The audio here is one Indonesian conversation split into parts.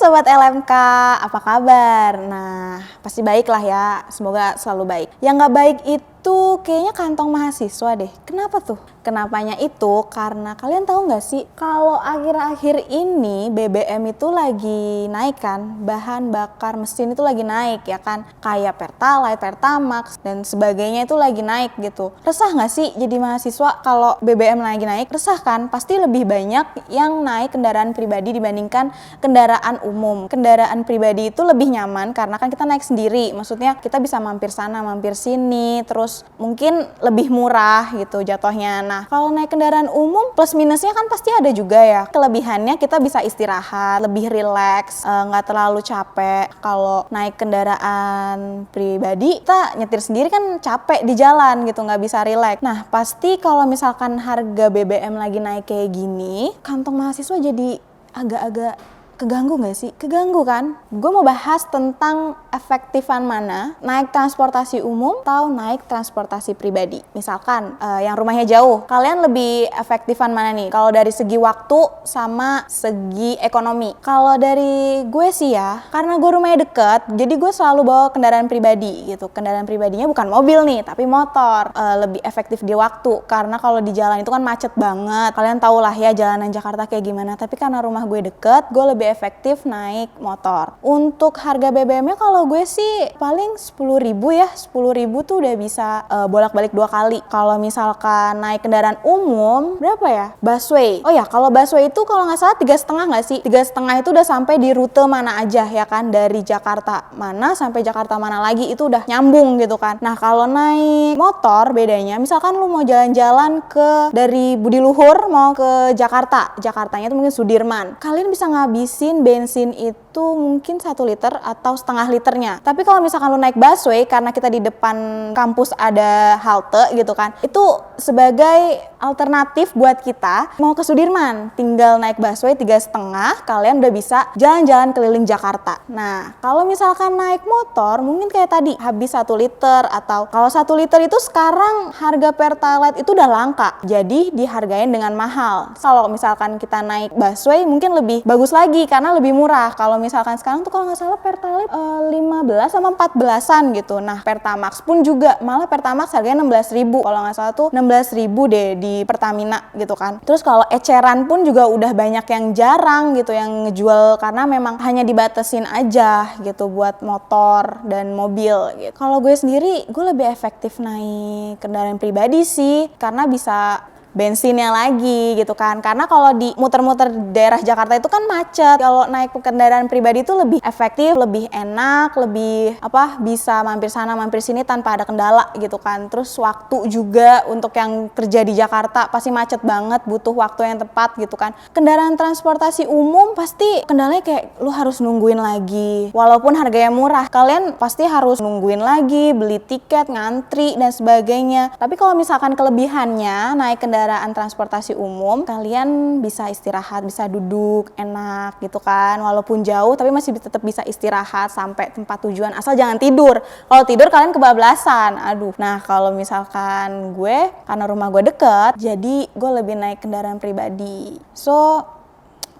Sobat LMK, apa kabar? Nah, pasti baik lah ya, semoga selalu baik. Yang nggak baik itu kayaknya kantong mahasiswa deh. Kenapa tuh? Kenapanya itu karena kalian tahu nggak sih kalau akhir-akhir ini BBM itu lagi naik kan, bahan bakar mesin itu lagi naik ya kan, kayak Pertalite, Pertamax dan sebagainya itu lagi naik gitu. Resah nggak sih jadi mahasiswa kalau BBM lagi naik? Resah kan? Pasti lebih banyak yang naik kendaraan pribadi dibandingkan kendaraan umum. Kendaraan pribadi itu lebih nyaman karena kan kita naik sendiri, maksudnya kita bisa mampir sana, mampir sini, terus mungkin lebih murah gitu jatuhnya. Nah, kalau naik kendaraan umum plus minusnya kan pasti ada juga ya. Kelebihannya kita bisa istirahat, lebih rileks, nggak terlalu capek. Kalau naik kendaraan pribadi kita nyetir sendiri kan capek di jalan gitu, nggak bisa rileks. Nah, pasti kalau misalkan harga BBM lagi naik kayak gini, kantong mahasiswa jadi agak-agak keganggu gak sih? Keganggu kan? Gue mau bahas tentang efektifan mana naik transportasi umum atau naik transportasi pribadi. Misalkan yang rumahnya jauh, kalian lebih efektifan mana nih? Kalau dari segi waktu sama segi ekonomi. Kalau dari gue sih ya, karena gue rumahnya deket, jadi gue selalu bawa kendaraan pribadi gitu. Kendaraan pribadinya bukan mobil nih, tapi motor. Lebih efektif di waktu, karena kalau di jalan itu kan macet banget. Kalian tau lah ya jalanan Jakarta kayak gimana, tapi karena rumah gue deket, gue lebih efektif naik motor. Untuk harga BBM-nya kalau gue sih paling 10.000 ya. 10.000 tuh udah bisa bolak-balik 2 kali. Kalau misalkan naik kendaraan umum berapa ya? Busway. Oh ya, kalau busway itu kalau nggak salah 3,5 nggak sih? 3,5 itu udah sampai di rute mana aja ya kan, dari Jakarta mana sampai Jakarta mana lagi itu udah nyambung gitu kan. Nah, kalau naik motor bedanya, misalkan lu mau jalan-jalan dari Budi Luhur mau ke Jakartanya itu mungkin Sudirman, kalian bisa ngabisin bensin itu mungkin 1 liter atau setengah liternya. Tapi kalau misalkan lu naik busway, karena kita di depan kampus ada halte gitu kan, itu sebagai alternatif buat kita mau ke Sudirman, tinggal naik busway 3,5, kalian udah bisa jalan-jalan keliling Jakarta. Nah, kalau misalkan naik motor mungkin kayak tadi habis 1 liter, atau kalau 1 liter itu sekarang harga Pertalite itu udah langka, jadi dihargain dengan mahal. Kalau misalkan kita naik busway mungkin lebih bagus lagi karena lebih murah. Kalau misalkan sekarang tuh kalau nggak salah Pertalite 15 sama 14-an gitu. Nah, Pertamax pun juga, malah Pertamax harganya 16.000. Kalau nggak salah tuh 16.000 deh di Pertamina gitu kan. Terus kalau eceran pun juga udah banyak yang jarang gitu yang ngejual, karena memang hanya dibatasin aja gitu buat motor dan mobil gitu. Kalau gue sendiri, gue lebih efektif naik kendaraan pribadi sih, karena bisa bensinnya lagi gitu kan. Karena kalau di muter-muter daerah Jakarta itu kan macet. Kalau naik kendaraan pribadi itu lebih efektif, lebih enak, lebih bisa mampir sana mampir sini tanpa ada kendala gitu kan. Terus waktu juga untuk yang kerja di Jakarta pasti macet banget, butuh waktu yang tepat gitu kan. Kendaraan transportasi umum pasti kendalanya kayak lu harus nungguin lagi. Walaupun harganya murah, kalian pasti harus nungguin lagi, beli tiket, ngantri dan sebagainya. Tapi kalau misalkan kelebihannya naik kendaraan transportasi umum, kalian bisa istirahat, bisa duduk enak gitu kan, walaupun jauh tapi masih tetap bisa istirahat sampai tempat tujuan, asal jangan tidur. Kalau tidur kalian kebablasan, aduh. Nah, kalau misalkan gue, karena rumah gue deket, jadi gue lebih naik kendaraan pribadi. So,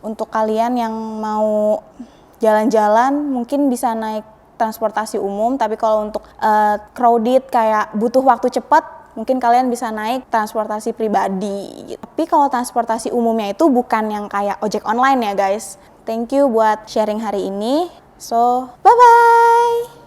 untuk kalian yang mau jalan-jalan mungkin bisa naik transportasi umum, tapi kalau untuk crowded kayak butuh waktu cepat, mungkin kalian bisa naik transportasi pribadi gitu. Tapi kalau transportasi umumnya itu bukan yang kayak ojek online ya guys. Thank you buat sharing hari ini. So, bye-bye!